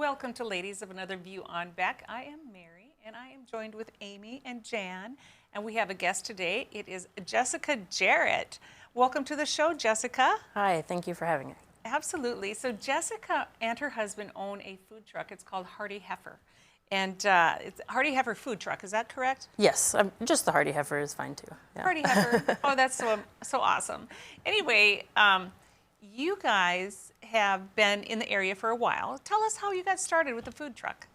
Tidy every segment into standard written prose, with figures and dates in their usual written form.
Welcome to Ladies of Another View on Beck. I am Mary, and I am joined with Amy and Jan, and we have a guest today. It is Jessica Jarrett. Welcome to the show, Jessica. Hi, thank you for having me. Absolutely. So Jessica and her husband own a food truck. It's called Hearty Heifer, and it's Hearty Heifer food truck. Is that correct? Yes, just the Hearty Heifer is fine too. Yeah. Hearty Heifer. Oh, that's so awesome. Anyway, you guys have been in the area for a while. Tell us how you got started with the food truck.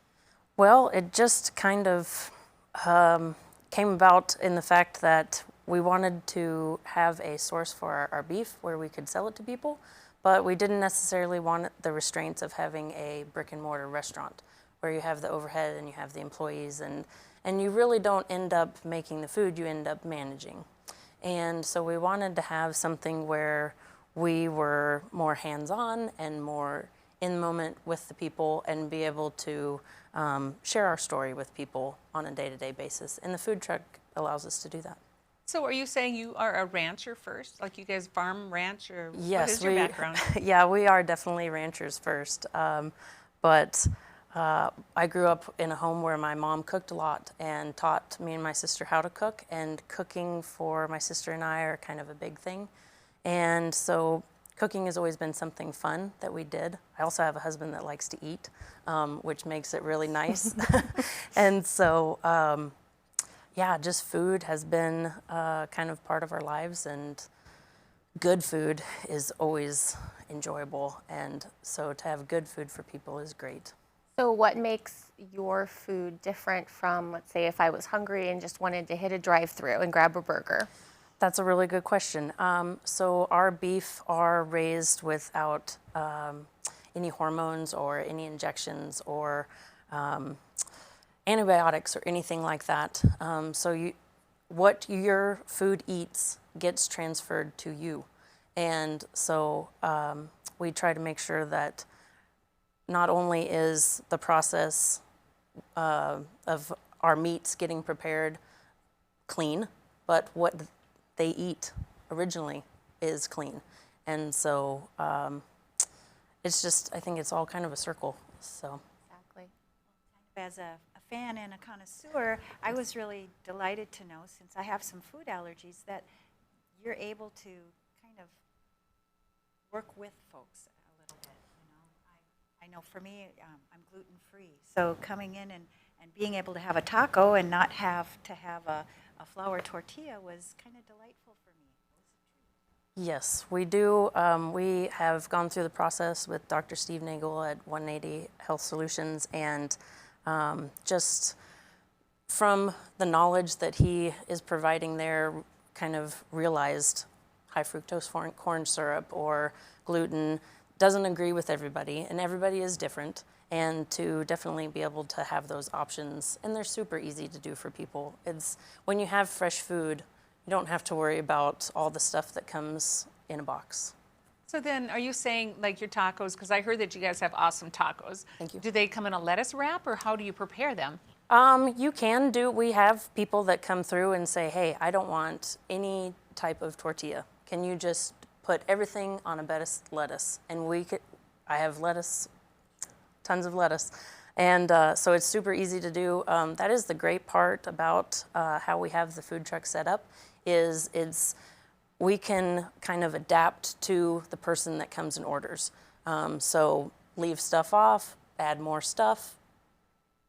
Well, it just kind of came about in the fact that we wanted to have a source for our beef where we could sell it to people, but we didn't necessarily want the restraints of having a brick and mortar restaurant where you have the overhead and you have the employees and you really don't end up making the food, you end up managing. And so we wanted to have something where we were more hands-on and more in the moment with the people and be able to share our story with people on a day-to-day basis. And the food truck allows us to do that. So are you saying you are a rancher first? Like you guys farm, ranch, or yes, what is your background? Yeah, we are definitely ranchers first. But I grew up in a home where my mom cooked a lot and taught me and my sister how to cook, and cooking for my sister and I are kind of a big thing. And so cooking has always been something fun that we did. I also have a husband that likes to eat, which makes it really nice. And so, yeah, just food has been kind of part of our lives, and good food is always enjoyable. And so to have good food for people is great. So what makes your food different from, let's say, if I was hungry and just wanted to hit a drive-through and grab a burger? That's a really good question. So our beef are raised without any hormones or any injections or antibiotics or anything like that. So what your food eats gets transferred to you. And so we try to make sure that not only is the process of our meats getting prepared clean, but what they eat originally is clean. And so it's just, I think it's all kind of a circle. So Exactly. As a fan and a connoisseur, I was really delighted to know, since I have some food allergies, that you're able to kind of work with folks a little bit. You know, I know for me, I'm gluten-free, so coming in and being able to have a taco and not have to have a flour tortilla was kind of delightful for me. yes, we do. We have gone through the process with Dr. Steve Nagle at 180 Health Solutions, and just from the knowledge that he is providing there, kind of realized high fructose corn syrup or gluten doesn't agree with everybody, and everybody is different. And to definitely be able to have those options, and they're super easy to do for people. It's when you have fresh food, you don't have to worry about all the stuff that comes in a box. So then are you saying like your tacos, because I heard that you guys have awesome tacos. Thank you. Do they come in a lettuce wrap, or how do you prepare them? You can do, we have people that come through and say, hey, I don't want any type of tortilla. Can you just put everything on a bed of lettuce? And I have lettuce, tons of lettuce. And so it's super easy to do. That is the great part about how we have the food truck set up, is we can kind of adapt to the person that comes and orders. So leave stuff off, add more stuff,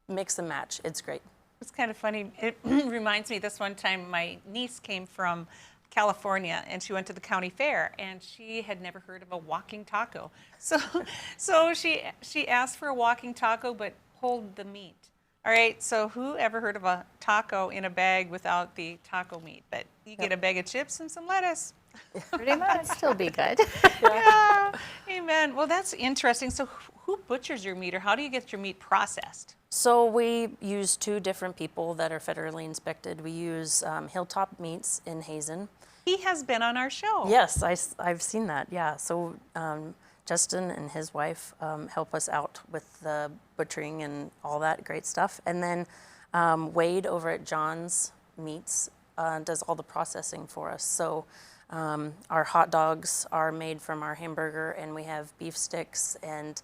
mix and match. It's great. It's kind of funny. It reminds me, this one time my niece came from California, and she went to the county fair, and she had never heard of a walking taco. So she asked for a walking taco, but hold the meat. All right, so who ever heard of a taco in a bag without the taco meat? But you get a bag of chips and some lettuce. Pretty much. That'd still be good. Yeah, amen. Well, that's interesting. So who butchers your meat, or how do you get your meat processed? So we use two different people that are federally inspected. We use Hilltop Meats in Hazen. He has been on our show. Yes, I've seen that, yeah. So Justin and his wife help us out with the butchering and all that great stuff. And then Wade over at John's Meats does all the processing for us. So our hot dogs are made from our hamburger, and we have beef sticks and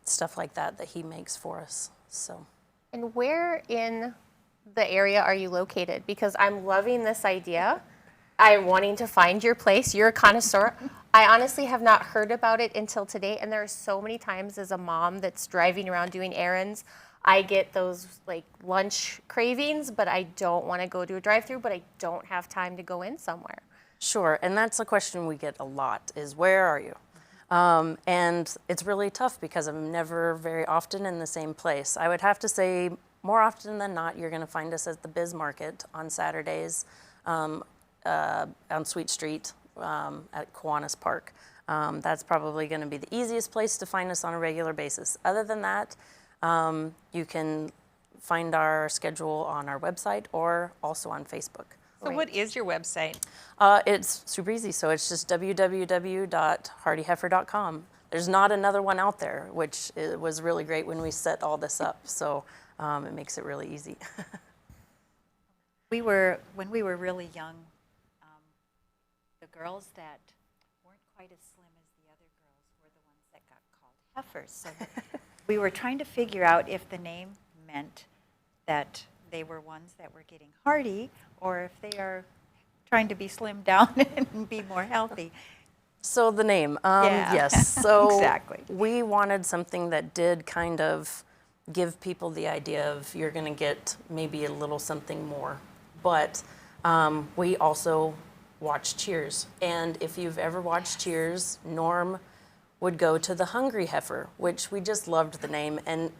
stuff like that he makes for us. So. And where in the area are you located? Because I'm loving this idea. I'm wanting to find your place. You're a connoisseur. I honestly have not heard about it until today, and there are so many times as a mom that's driving around doing errands, I get those like lunch cravings, but I don't want to go to a drive-thru, but I don't have time to go in somewhere. Sure, and that's a question we get a lot, is where are you? And it's really tough because I'm never very often in the same place. I would have to say more often than not, you're gonna find us at the Biz Market on Saturdays, on Sweet Street at Kiwanis Park. That's probably gonna be the easiest place to find us on a regular basis. Other than that, you can find our schedule on our website or also on Facebook. So what is your website? It's super easy, so it's just www.heartyheifer.com. There's not another one out there, which was really great when we set all this up, so it makes it really easy. When we were really young, the girls that weren't quite as slim as the other girls were the ones that got called heifers. So we were trying to figure out if the name meant that they were ones that were getting hearty, or if they are trying to be slimmed down and be more healthy. So the name, Yeah. yes. So Exactly. we wanted something that did kind of give people the idea of you're going to get maybe a little something more. But we also watch Cheers. And if you've ever watched Cheers, Norm would go to the Hungry Heifer, which we just loved the name. And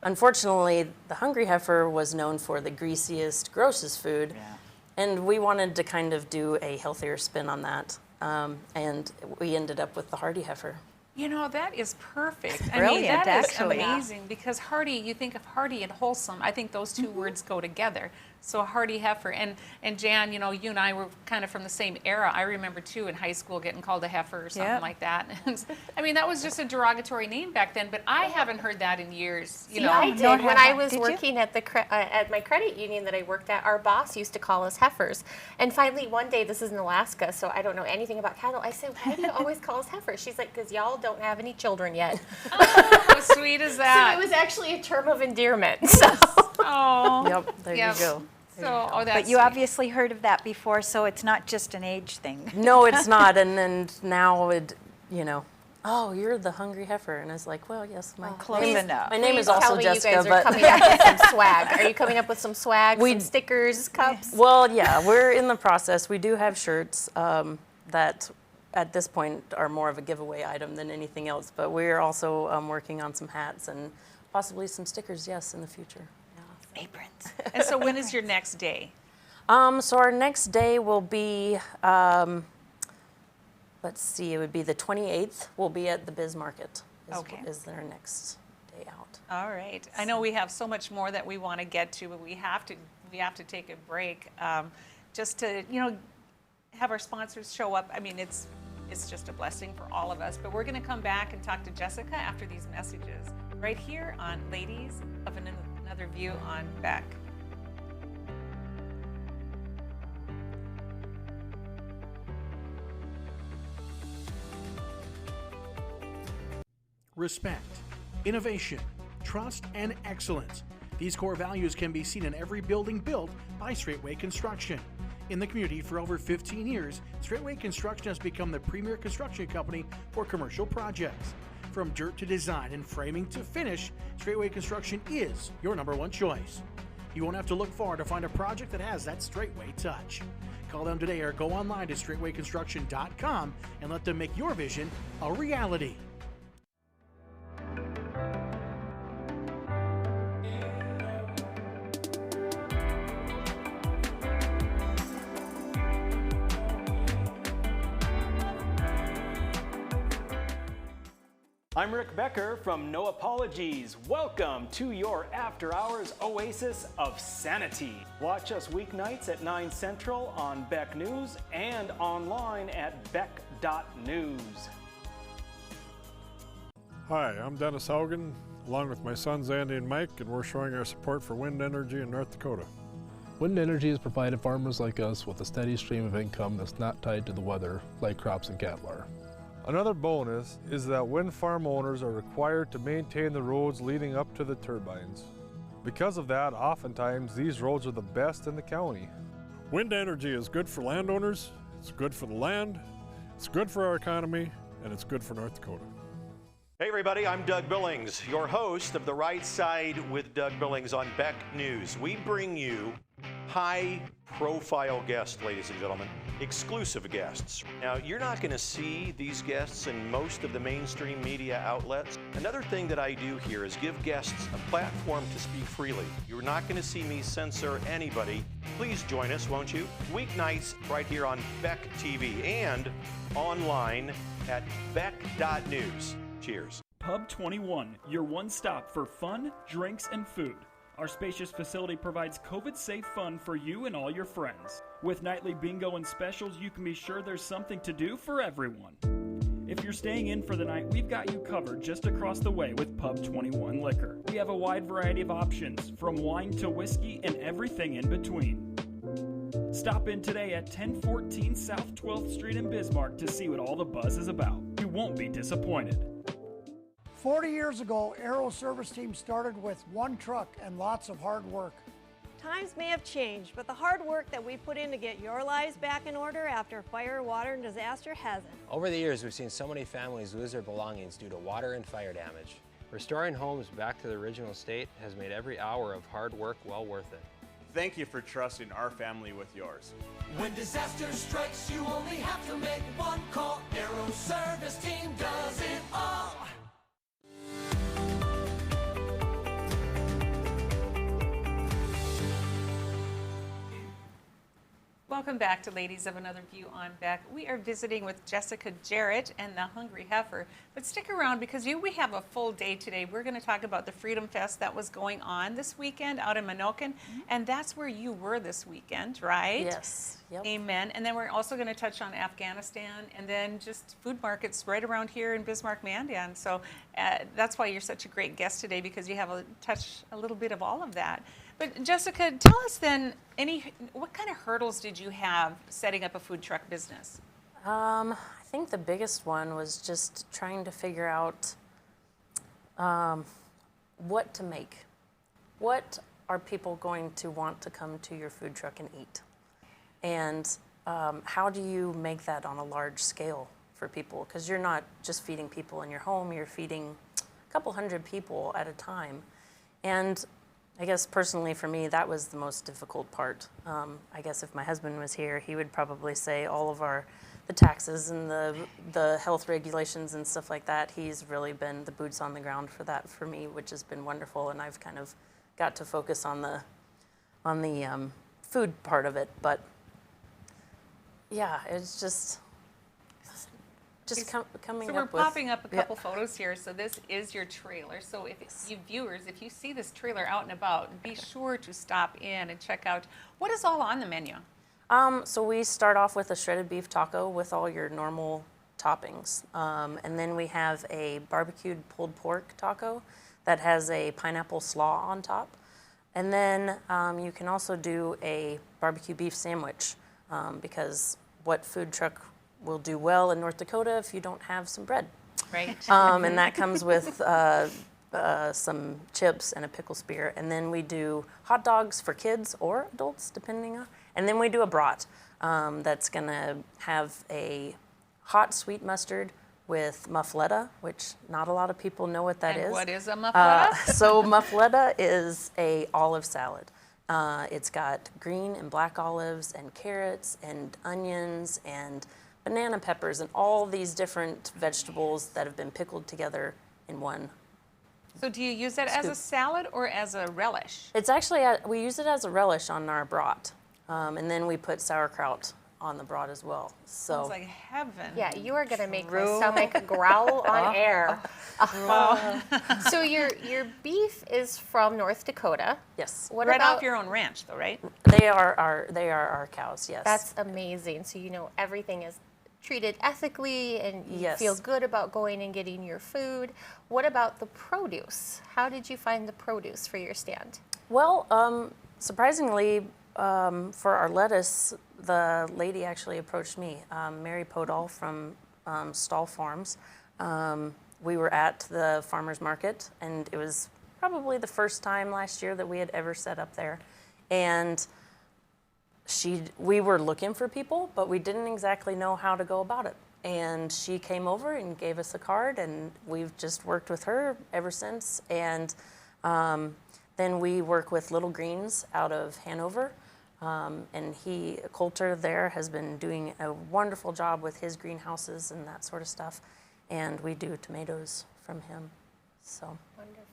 unfortunately, the Hungry Heifer was known for the greasiest, grossest food. Yeah. And we wanted to kind of do a healthier spin on that. And we ended up with the Hearty Heifer. You know, that is perfect. Brilliant, that is actually. amazing because hearty, you think of hearty and wholesome. I think those two words go together. So Hearty Heifer. And Jan, you know, you and I were kind of from the same era. I remember too in high school getting called a heifer or something Yep. like that. And, I mean, that was just a derogatory name back then, but I haven't heard that in years. You know, I did. nor When have I I. was Did you? working at at my credit union that I worked at, our boss used to call us heifers. And finally, one day, this is in Alaska, so I don't know anything about cattle. I said, "Why do you always call us heifers?" She's like, "Because y'all don't have any children yet." how sweet is So that? it was actually a term of endearment. So. Oh. Yep, there Yep. you go. So, oh, that's But you sweet. obviously heard of that before, so it's not just an age thing. No, it's not. And then now it, you know, oh, you're the Hungry Heifer. And it's like, well, yes, my Close name, enough. my name Please is also tell me Jessica, you guys are but coming up with some swag. Are you coming up with some swag, We- some stickers, cups? well, yeah, we're in the process. We do have shirts that at this point are more of a giveaway item than anything else, but we're also working on some hats and possibly some stickers, yes, in the future. Aprons. And so when is your next day? So our next day will be, let's see, it would be the 28th. We'll be at the Biz Market. Okay. Is our next day out. All right. I know we have so much more that we want to get to, but we have to take a break just to, you know, have our sponsors show up. I mean, it's just a blessing for all of us. But we're going to come back and talk to Jessica after these messages right here on Ladies of Another View on Beck. Respect, innovation, trust, and excellence. These core values can be seen in every building built by Straightway Construction. In the community for over 15 years, Straightway Construction has become the premier construction company for commercial projects. From dirt to design and framing to finish, Straightway Construction is your #1 choice. You won't have to look far to find a project that has that Straightway touch. Call them today or go online to straightwayconstruction.com and let them make your vision a reality. I'm Rick Becker from No Apologies. Welcome to your after hours oasis of sanity. Watch us weeknights at 9 Central on Beck News and online at beck.news. Hi, I'm Dennis Haugen, along with my sons Andy and Mike, and we're showing our support for wind energy in North Dakota. Wind energy has provided farmers like us with a steady stream of income that's not tied to the weather like crops and cattle are. Another bonus is that wind farm owners are required to maintain the roads leading up to the turbines. Because of that, oftentimes these roads are the best in the county. Wind energy is good for landowners, it's good for the land, it's good for our economy, and it's good for North Dakota. Hey everybody, I'm Doug Billings, your host of The Right Side with Doug Billings on Beck News. We bring you high-profile guests, ladies and gentlemen, exclusive guests. Now, you're not going to see these guests in most of the mainstream media outlets. Another thing that I do here is give guests a platform to speak freely. You're not going to see me censor anybody. Please join us, won't you? Weeknights right here on Beck TV and online at beck.news. Cheers. Pub 21, your one stop for fun, drinks, and food. Our spacious facility provides COVID-safe fun for you and all your friends. With nightly bingo and specials, you can be sure there's something to do for everyone. If you're staying in for the night, we've got you covered just across the way with Pub 21 Liquor. We have a wide variety of options, from wine to whiskey and everything in between. Stop in today at 1014 South 12th Street in Bismarck to see what all the buzz is about. You won't be disappointed. 40 years ago, Aero Service Team started with one truck and lots of hard work. Times may have changed, but the hard work that we put in to get your lives back in order after fire, water, and disaster hasn't. Over the years, we've seen so many families lose their belongings due to water and fire damage. Restoring homes back to the original state has made every hour of hard work well worth it. Thank you for trusting our family with yours. When disaster strikes, you only have to make one call. Aero Service Team does it all. Welcome back to Ladies of Another View on Beck. We are visiting with Jessica Jarrett and the Hungry Heifer. But stick around because we have a full day today. We're going to talk about the Freedom Fest that was going on this weekend out in Menoken. And that's where you were this weekend, right? Yes. Yep. Amen. And then we're also going to touch on Afghanistan and then just food markets right around here in Bismarck, Mandan. So that's why you're such a great guest today, because you have a little bit of all of that. But Jessica, tell us then, what kind of hurdles did you have setting up a food truck business? I think the biggest one was just trying to figure out what to make. What are people going to want to come to your food truck and eat? And how do you make that on a large scale for people? Because you're not just feeding people in your home, you're feeding a couple hundred people at a time. And I guess personally for me, that was the most difficult part. I guess if my husband was here, he would probably say all of the taxes and the health regulations and stuff like that. He's really been the boots on the ground for that for me, which has been wonderful. And I've kind of got to focus on the food part of it. But yeah, it's just coming up with... So we're popping up a couple photos here. So this is your trailer. So if you viewers, if you see this trailer out and about, be sure to stop in and check out what is all on the menu. So we start off with a shredded beef taco with all your normal toppings. And then we have a barbecued pulled pork taco that has a pineapple slaw on top. And then you can also do a barbecue beef sandwich because what food truck will do well in North Dakota if you don't have some bread. Right. And that comes with some chips and a pickle spear. And then we do hot dogs for kids or adults, depending on. And then we do a brat that's going to have a hot sweet mustard with muffletta, which not a lot of people know what that is. And what is a muffletta? So muffletta is a olive salad. It's got green and black olives and carrots and onions and banana peppers and all these different vegetables that have been pickled together in one. So do you use that as a salad or as a relish? It's actually, we use it as a relish on our brat. And then we put sauerkraut on the brat as well. So sounds like heaven. Yeah, you are going to make my stomach growl on air. So your beef is from North Dakota. Yes. What right about off your own ranch, though, right? They are our cows. Yes. That's amazing. So you know everything is treated ethically and you feel good about going and getting your food. What about the produce? How did you find the produce for your stand? Well, surprisingly, for our lettuce, the lady actually approached me, Mary Podol from stall farms. We were at the farmer's market, and it was probably the first time last year that we had ever set up there. And we were looking for people, but we didn't exactly know how to go about it. And she came over and gave us a card, and we've just worked with her ever since. And then we work with Little Greens out of Hanover. And Coulter there has been doing a wonderful job with his greenhouses and that sort of stuff. And we do tomatoes from him, so. Wonderful.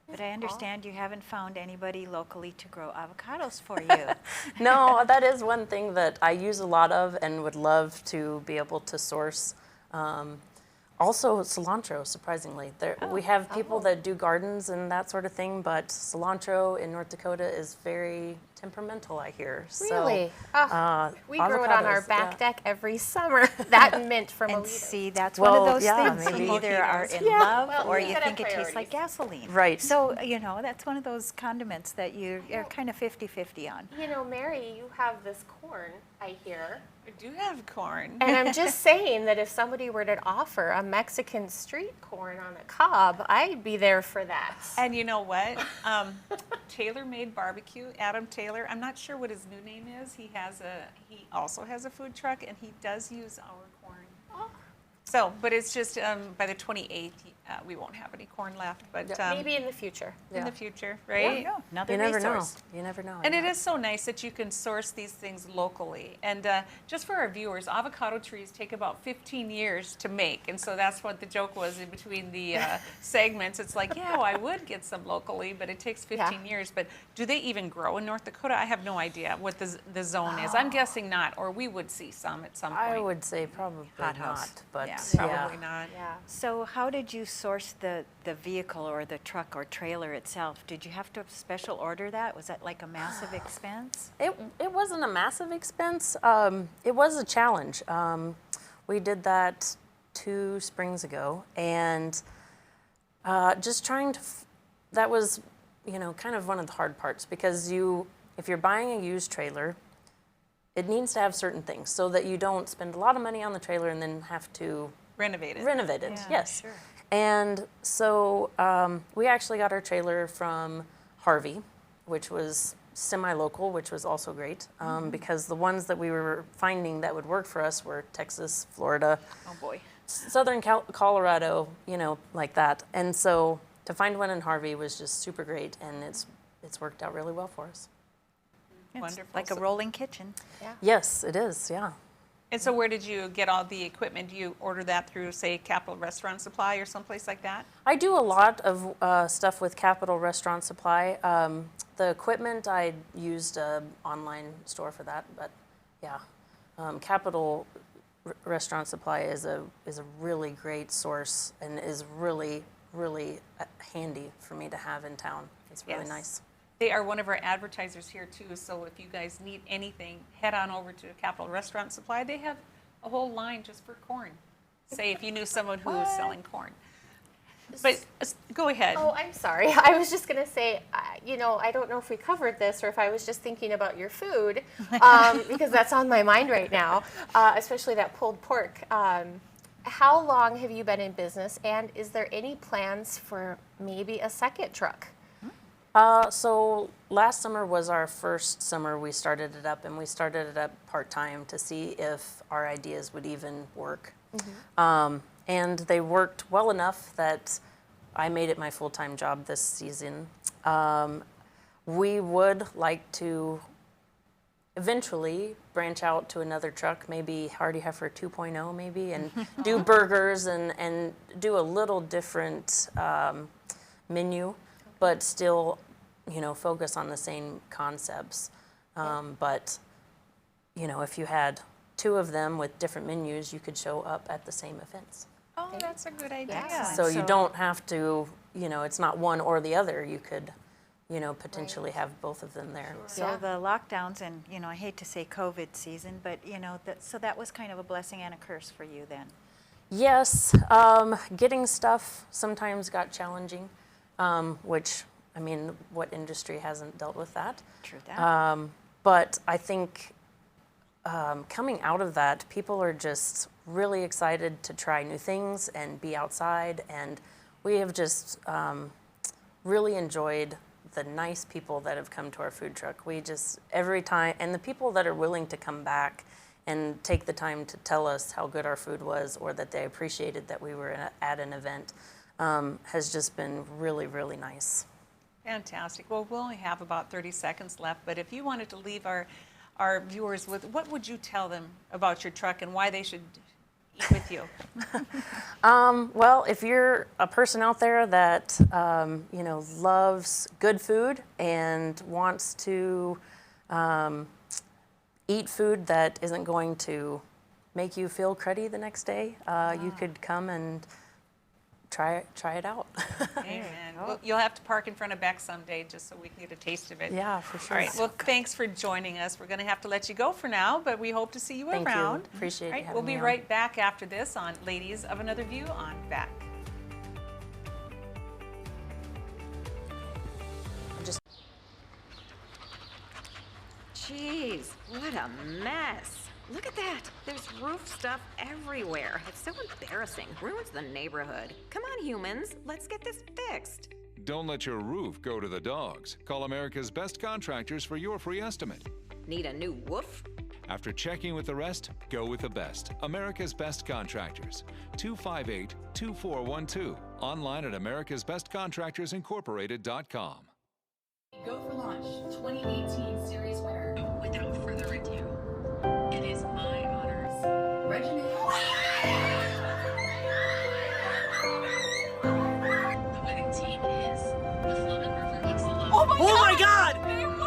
But I understand you haven't found anybody locally to grow avocados for you. No, that is one thing that I use a lot of and would love to be able to source. Also cilantro, surprisingly. We have people that do gardens and that sort of thing, but cilantro in North Dakota is very temperamental, I hear. Really? So, we grow it on our back deck every summer. That mint from And Alito. see, that's one of those things. maybe. You either are in love or you think it tastes like gasoline. Right. So, that's one of those condiments that you're kind of 50-50 on. Mary, you have this corn, I hear. I do have corn. And I'm just saying that if somebody were to offer a Mexican street corn on a cob, I'd be there for that. And you know what? Taylor Made Barbecue, Adam Taylor, I'm not sure what his new name is. He also has a food truck, and he does use our corn. Oh. So, but it's just by the 28th, we won't have any corn left. But maybe in the future. in the future, right? Yeah, another You never know. resource. You never know. And it is so nice that you can source these things locally. And just for our viewers, avocado trees take about 15 years to make. And so that's what the joke was in between the segments. It's like, I would get some locally, but it takes 15 years. But do they even grow in North Dakota? I have no idea what the zone is. I'm guessing not, or we would see some at some point. I would say probably Hothouse. not, but Probably not. Yeah. So how did you source the vehicle or the truck or trailer itself? Did you have to special order that? Was that like a massive expense? It wasn't a massive expense. It was a challenge. We did that 2 springs ago, and just trying to, that was, kind of one of the hard parts, because if you're buying a used trailer, it needs to have certain things so that you don't spend a lot of money on the trailer and then have to Renovate it. Yeah, yes. Sure. And so we actually got our trailer from Harvey, which was semi-local, which was also great, because the ones that we were finding that would work for us were Texas, Florida, Oh boy. Southern Colorado, like that. And so to find one in Harvey was just super great, and it's worked out really well for us. It's Wonderful. like a rolling kitchen. Yeah. Yes, it is, yeah. And so where did you get all the equipment? Do you order that through, say, Capital Restaurant Supply or someplace like that? I do a lot of stuff with Capital Restaurant Supply. The equipment, I used an online store for that, but yeah. Capital Restaurant Supply is a really great source and is really, really handy for me to have in town. It's really Yes. nice. They are one of our advertisers here too, so if you guys need anything, head on over to Capital Restaurant Supply. They have a whole line just for corn. Say if you knew someone who was selling corn. But go ahead. Oh, I'm sorry. I was just going to say, I don't know if we covered this or if I was just thinking about your food, because that's on my mind right now, especially that pulled pork. How long have you been in business, and is there any plans for maybe a second truck? So last summer was our first summer we started it up, and we started it up part-time to see if our ideas would even work. And they worked well enough that I made it my full-time job this season. We would like to eventually branch out to another truck, maybe Hearty Heifer 2.0 maybe, and do burgers and do a little different menu, but still, focus on the same concepts. But, if you had 2 of them with different menus, you could show up at the same events. Oh, that's a good idea. So you don't have to, it's not one or the other. You could, potentially have both of them there. So the lockdowns and, I hate to say COVID season, but, so that was kind of a blessing and a curse for you then. Yes, getting stuff sometimes got challenging, which, what industry hasn't dealt with that? True that. But I think coming out of that, people are just really excited to try new things and be outside, and we have just really enjoyed the nice people that have come to our food truck. We just, every time, and the people that are willing to come back and take the time to tell us how good our food was or that they appreciated that we were at an event has just been really, really nice. Fantastic. Well, we only have about 30 seconds left, but if you wanted to leave our viewers with, what would you tell them about your truck and why they should eat with you? Well, if you're a person out there that loves good food and wants to eat food that isn't going to make you feel cruddy the next day, you could come and try it out. Amen. Well, you'll have to park in front of Beck someday just so we can get a taste of it. Yeah, for sure. All right. Well, thanks for joining us. We're going to have to let you go for now, but we hope to see you Thank around. you. Appreciate All right. you having We'll me be on. right back after this on Ladies of Another View on Beck. Jeez, what a mess. Look at that. There's roof stuff everywhere. It's so embarrassing. Ruins the neighborhood. Come on, humans. Let's get this fixed. Don't let your roof go to the dogs. Call America's Best Contractors for your free estimate. Need a new woof? After checking with the rest, go with the best. America's Best Contractors. 258-2412. Online at americasbestcontractorsincorporated.com. Go for Launch 2018 series winner. Without further ado, it is my honors. Reginae. The winning team is the Flumin River Excellent. Oh my God! They won!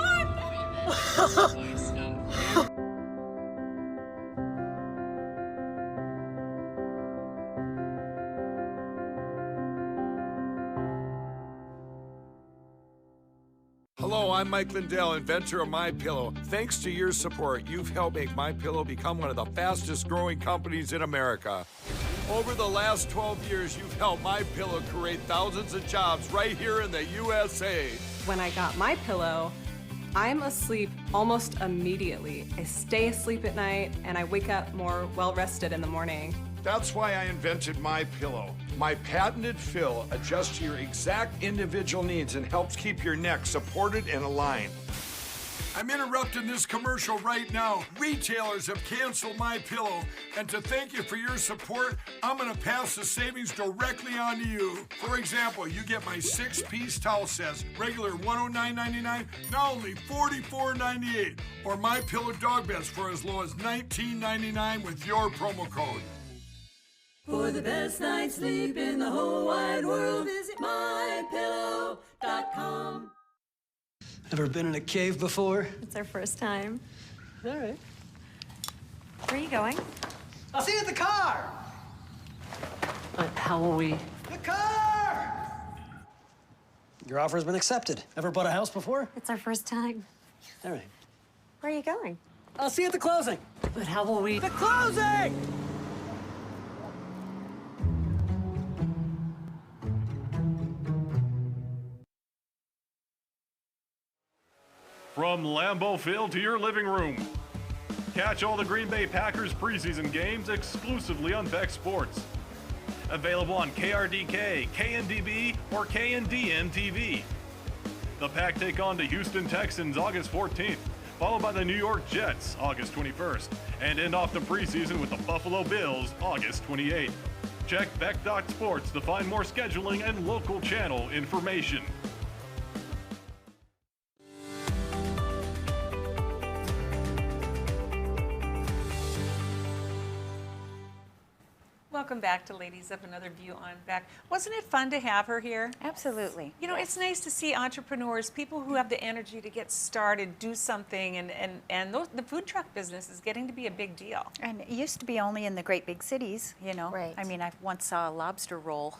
Hello, I'm Mike Lindell, inventor of MyPillow. Thanks to your support, you've helped make MyPillow become one of the fastest growing companies in America. Over the last 12 years, you've helped MyPillow create thousands of jobs right here in the USA. When I got my pillow, I'm asleep almost immediately. I stay asleep at night and I wake up more well-rested in the morning. That's why I invented MyPillow. My patented fill adjusts to your exact individual needs and helps keep your neck supported and aligned. I'm interrupting this commercial right now. Retailers have canceled MyPillow, and to thank you for your support, I'm gonna pass the savings directly on to you. For example, you get my 6-piece towel sets, regular $109.99, now only $44.98, or MyPillow dog beds for as low as $19.99 with your promo code. For the best night's sleep in the whole wide world, visit mypillow.com. Ever been in a cave before? It's our first time. All right. Where are you going? I'll see you at the car! How will we? The car! Your offer's been accepted. Ever bought a house before? It's our first time. All right. Where are you going? I'll see you at the closing. But how will we? The closing! From Lambeau Field to your living room. Catch all the Green Bay Packers preseason games exclusively on Beck Sports. Available on KRDK, KNDB, or KNDM TV. The Pack take on the Houston Texans August 14th, followed by the New York Jets August 21st, and end off the preseason with the Buffalo Bills August 28th. Check Beck.Sports to find more scheduling and local channel information. Welcome back to Ladies of Another View on Beck. Wasn't it fun to have her here? Absolutely. You know, it's nice to see entrepreneurs, people who have the energy to get started, do something, and the food truck business is getting to be a big deal. And it used to be only in the great big cities, you know. Right. I mean, I once saw a lobster roll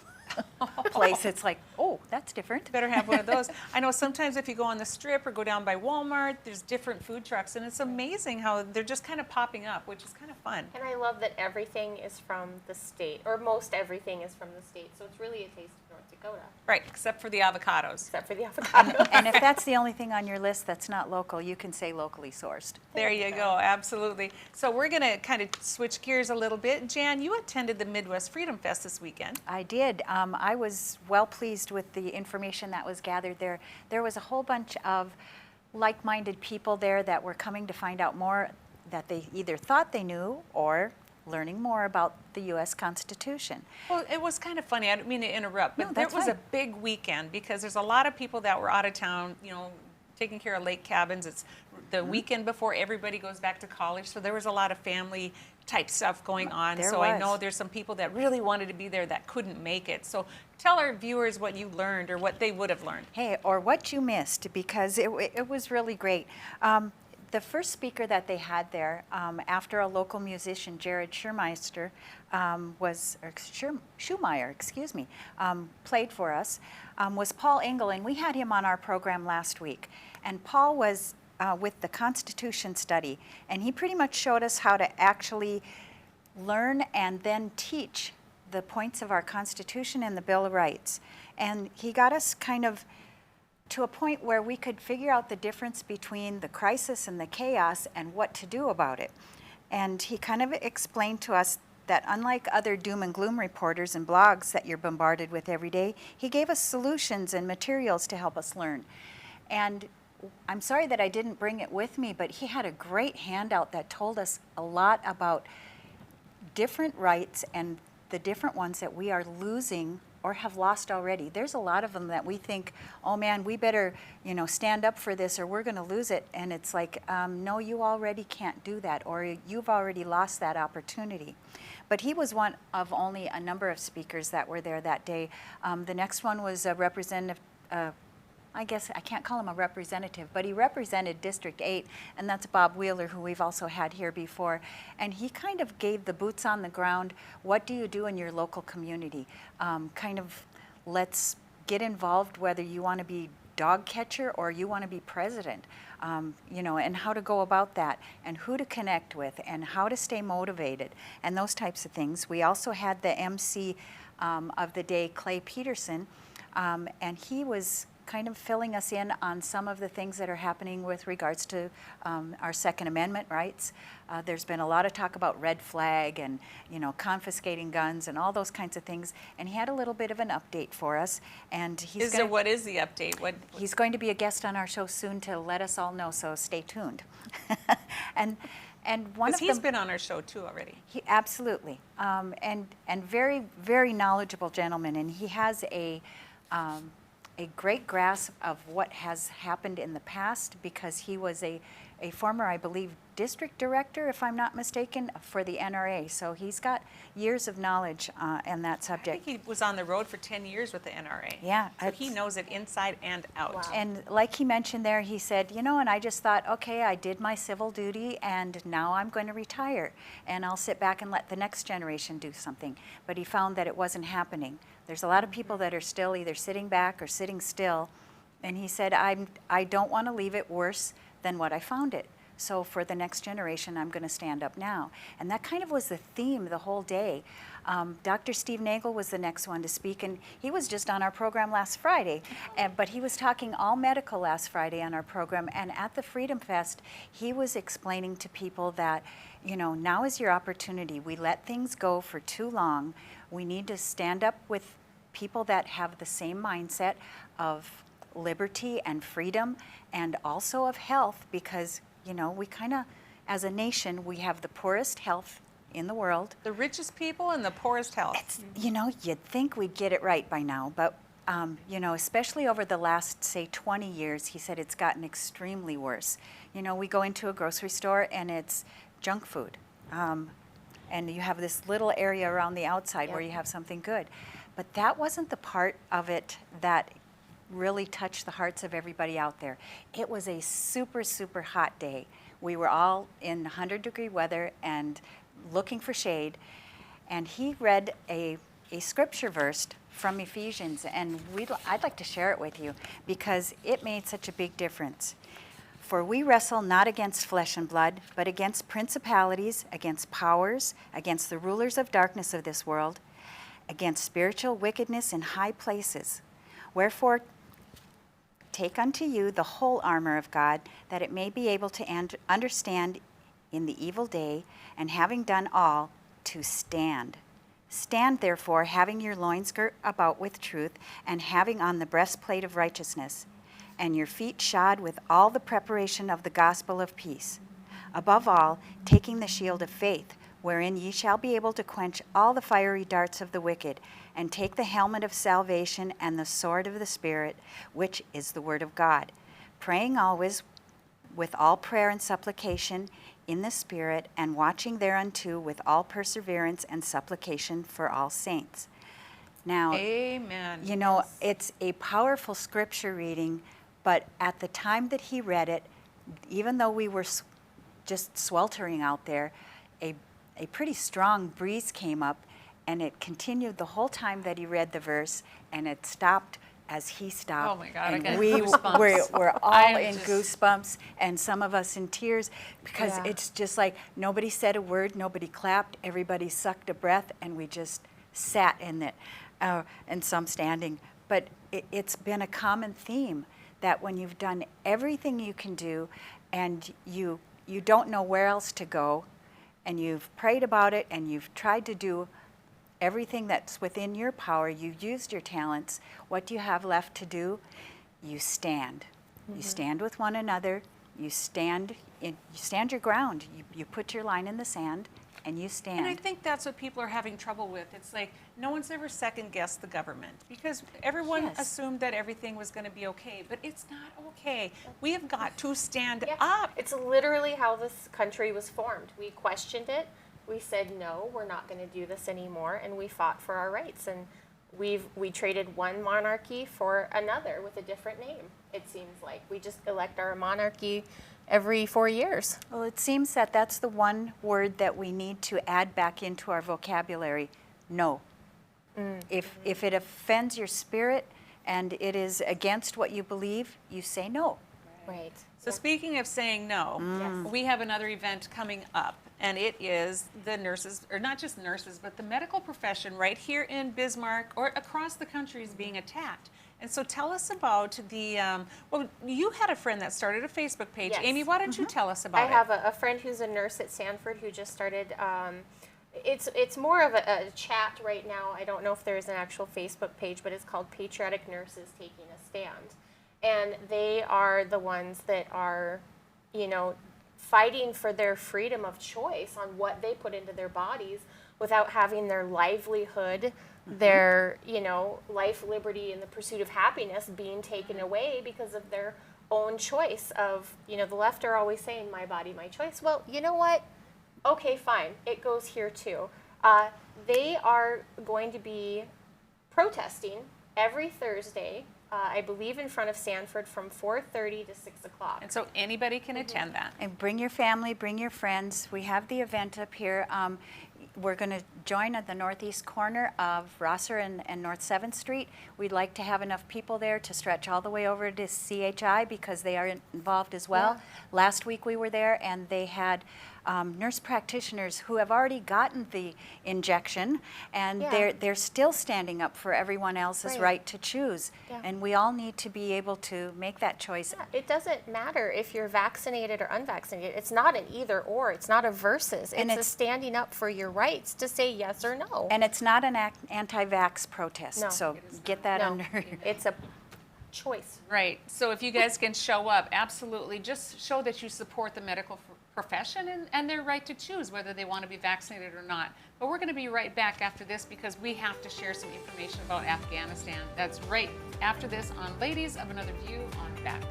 place. It's like, oh, that's different. Better have one of those. I know sometimes if you go on the strip or go down by Walmart, there's different food trucks, and it's amazing how they're just kind of popping up, which is kind of fun. And I love that everything is from the state, or most everything is from the state. So it's really a taste of North Dakota. Right, except for the avocados. Except for the avocados. And if that's the only thing on your list that's not local, you can say locally sourced. There you go, absolutely. So we're going to kind of switch gears a little bit. Jan, you attended the Midwest Freedom Fest this weekend. I did. I was well pleased with the information that was gathered there. There was a whole bunch of like-minded people there that were coming to find out more that they either thought they knew or learning more about the U.S. Constitution. Well, it was kind of funny. I don't mean to interrupt, but No, there that's was fine. a big weekend because there's a lot of people that were out of town, you know, taking care of lake cabins. It's the weekend before everybody goes back to college, so there was a lot of family type stuff going on. There So I was. know there's some people that really wanted to be there that couldn't make it. So tell our viewers what you learned or what they would have learned. Hey, or what you missed, because it was really great. The first speaker that they had there, after a local musician, Jared Schumeister, Schumeyer, excuse me, played for us, was Paul Engel, and we had him on our program last week. And Paul was with the Constitution study, and he pretty much showed us how to actually learn and then teach the points of our Constitution and the Bill of Rights. And he got us kind of to a point where we could figure out the difference between the crisis and the chaos and what to do about it. And he kind of explained to us that unlike other doom and gloom reporters and blogs that you're bombarded with every day, he gave us solutions and materials to help us learn. And I'm sorry that I didn't bring it with me, but he had a great handout that told us a lot about different rights and the different ones that we are losing or have lost already. There's a lot of them that we think, oh man, we better, you know, stand up for this or we're going to lose it. And it's like, no, you already can't do that, or you've already lost that opportunity. But he was one of only a number of speakers that were there that day. The next one was a representative, I guess I can't call him a representative, but he represented District 8, and that's Bob Wheeler, who we've also had here before. And he kind of gave the boots on the ground, what do you do in your local community? Kind of let's get involved, whether you want to be dog catcher or you want to be president, you know, and how to go about that, and who to connect with, and how to stay motivated, and those types of things. We also had the MC of the day, Clay Peterson, and he was kind of filling us in on some of the things that are happening with regards to our Second Amendment rights. There's been a lot of talk about red flag and, you know, confiscating guns and all those kinds of things. And he had a little bit of an update for us. And What is the update? He's going to be a guest on our show soon to let us all know, so stay tuned. and one of he's been on our show too already. Absolutely. And very, very knowledgeable gentleman. And he has a great grasp of what has happened in the past, because he was a former, I believe, district director, if I'm not mistaken, for the NRA. So he's got years of knowledge on that subject. I think he was on the road for 10 years with the NRA. Yeah. So he knows it inside and out. Wow. And like he mentioned there, he said, you know, and I just thought, okay, I did my civil duty and now I'm going to retire and I'll sit back and let the next generation do something. But he found that it wasn't happening. There's a lot of people that are still either sitting back or sitting still. And he said, I don't want to leave it worse than what I found it. So for the next generation, I'm going to stand up now. And that kind of was the theme the whole day. Dr. Steve Nagle was the next one to speak, and he was just on our program last Friday. But he was talking all medical last Friday on our program. And at the Freedom Fest, he was explaining to people that, you know, now is your opportunity. We let things go for too long. We need to stand up with people that have the same mindset of liberty and freedom, and also of health, because, you know, we kind of, as a nation, we have the poorest health in the world. The richest people and the poorest health. You know, you'd think we'd get it right by now, but, you know, especially over the last, say, 20 years, he said it's gotten extremely worse. You know, we go into a grocery store and it's junk food. And you have this little area around the outside where you have something good. But that wasn't the part of it that really touched the hearts of everybody out there. It was a super, super hot day. We were all in 100-degree weather and looking for shade. And he read a scripture verse from Ephesians, and I'd like to share it with you because it made such a big difference. For we wrestle not against flesh and blood, but against principalities, against powers, against the rulers of darkness of this world, against spiritual wickedness in high places. Wherefore, take unto you the whole armor of God, that it may be able to understand in the evil day, and having done all, to stand. Stand therefore, having your loins girt about with truth, and having on the breastplate of righteousness, and your feet shod with all the preparation of the gospel of peace. Above all, taking the shield of faith, wherein ye shall be able to quench all the fiery darts of the wicked, and take the helmet of salvation and the sword of the Spirit, which is the word of God, praying always with all prayer and supplication in the Spirit, and watching thereunto with all perseverance and supplication for all saints. Now, Amen. You know, it's a powerful scripture reading, but at the time that he read it, even though we were just sweltering out there, a pretty strong breeze came up, and it continued the whole time that he read the verse, and it stopped as he stopped. Oh my God, I and got we goosebumps. were all in goosebumps, and some of us in tears, because Yeah. it's just like nobody said a word, nobody clapped, everybody sucked a breath, and we just sat in it, and some standing. But it's been a common theme that when you've done everything you can do, and you don't know where else to go, and you've prayed about it, and you've tried to do everything that's within your power, you used your talents, what do you have left to do? You stand. You stand with one another, you stand your ground, you put your line in the sand, and you stand. And I think that's what people are having trouble with. It's like no one's ever second-guessed the government because everyone assumed that everything was going to be okay, but it's not okay. We have got to stand up. It's literally how this country was formed. We questioned it. We said, no, we're not going to do this anymore, and we fought for our rights. And we traded one monarchy for another with a different name, it seems like. We just elect our monarchy every 4 years. Well, it seems that that's the one word that we need to add back into our vocabulary, no. If it offends your spirit and it is against what you believe, you say no. Right. So speaking of saying no, we have another event coming up, and it is the nurses, or not just nurses, but the medical profession right here in Bismarck or across the country is being attacked. And so tell us about the, well, you had a friend that started a Facebook page. Yes. Amy, why don't you tell us about it? I have a friend who's a nurse at Sanford who just started, it's more of a chat right now. I don't know if there's an actual Facebook page, but it's called Patriotic Nurses Taking a Stand. And they are the ones that are, you know, fighting for their freedom of choice on what they put into their bodies without having their livelihood, their, you know, life, liberty, and the pursuit of happiness being taken away because of their own choice of, you know, the left are always saying, my body, my choice. Well, you know what? Okay, fine. It goes here too. They are going to be protesting every Thursday, I believe in front of Sanford from 4:30 to 6 o'clock. And so anybody can attend that. And bring your family, bring your friends. We have the event up here. We're going to join at the northeast corner of Rosser and North 7th Street. We'd like to have enough people there to stretch all the way over to CHI because they are involved as well. Yeah. Last week we were there and they had nurse practitioners who have already gotten the injection, and they're still standing up for everyone else's right to choose. Yeah. And we all need to be able to make that choice. Yeah, it doesn't matter if you're vaccinated or unvaccinated. It's not an either or. It's not a versus. And it's a standing up for your rights to say yes or no. And it's not an anti-vax protest, No. so get that No, under. it's a choice. Right. So if you guys can show up, absolutely, just show that you support the medical profession and their right to choose whether they want to be vaccinated or not. But we're going to be right back after this because we have to share some information about Afghanistan. That's right after this on Ladies of Another View on Back.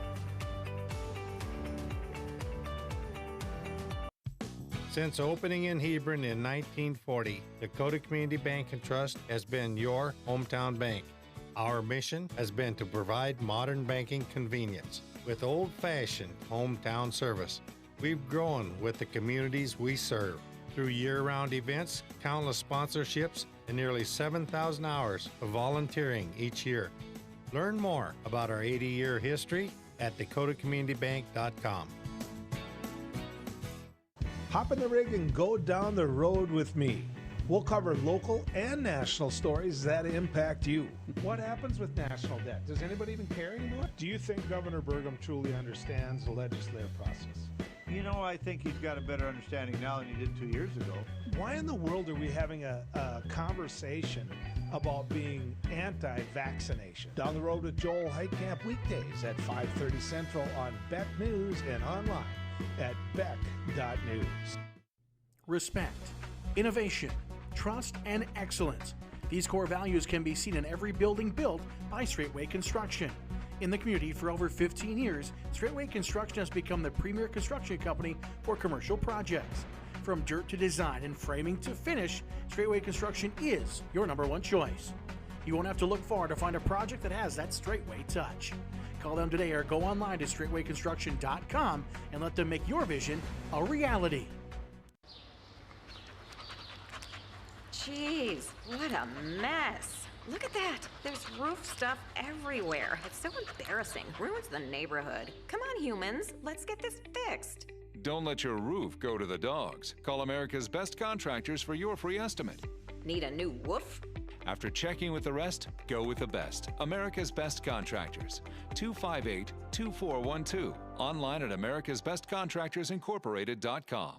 Since opening in Hebron in 1940, Dakota Community Bank and Trust has been your hometown bank. Our mission has been to provide modern banking convenience with old-fashioned hometown service. We've grown with the communities we serve. Through year-round events, countless sponsorships, and nearly 7,000 hours of volunteering each year. Learn more about our 80-year history at dakotacommunitybank.com. Hop in the rig and go down the road with me. We'll cover local and national stories that impact you. What happens with national debt? Does anybody even care anymore? Do you think Governor Burgum truly understands the legislative process? You know, I think he's got a better understanding now than he did 2 years ago. Why in the world are we having a conversation about being anti-vaccination? Down the road with Joel Heitkamp weekdays at 5:30 Central on Beck News and online at beck.news. Respect, innovation, trust, and excellence. These core values can be seen in every building built by Straightway Construction. In the community for over 15 years, Straightway Construction has become the premier construction company for commercial projects. From dirt to design and framing to finish, Straightway Construction is your #1 choice. You won't have to look far to find a project that has that Straightway touch. Call them today or go online to straightwayconstruction.com and let them make your vision a reality. Jeez, what a mess. Look at that. There's roof stuff everywhere. It's so embarrassing. Ruins the neighborhood. Come on, humans. Let's get this fixed. Don't let your roof go to the dogs. Call America's Best Contractors for your free estimate. Need a new woof? After checking with the rest, go with the best. America's Best Contractors. 258-2412. Online at americasbestcontractorsincorporated.com.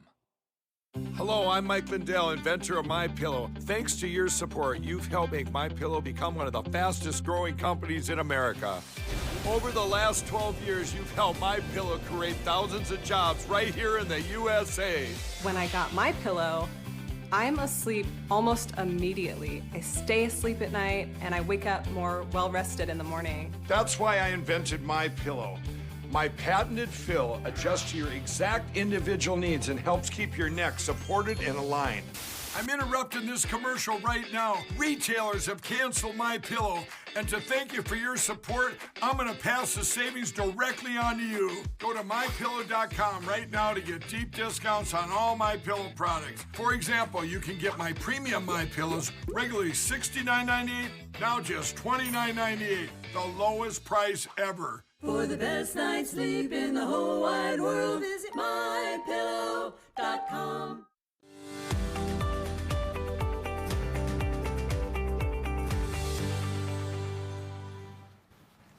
Hello, I'm Mike Lindell, inventor of MyPillow. Thanks to your support, you've helped make MyPillow become one of the fastest growing companies in America. Over the last 12 years, you've helped MyPillow create thousands of jobs right here in the USA. When I got my pillow, I'm asleep almost immediately. I stay asleep at night and I wake up more well-rested in the morning. That's why I invented MyPillow. My patented fill adjusts to your exact individual needs and helps keep your neck supported and aligned. I'm interrupting this commercial right now. Retailers have canceled MyPillow, and to thank you for your support, I'm gonna pass the savings directly on to you. Go to MyPillow.com right now to get deep discounts on all MyPillow products. For example, you can get my premium MyPillows regularly $69.98, now just $29.98, the lowest price ever. For the best night's sleep in the whole wide world, visit mypillow.com.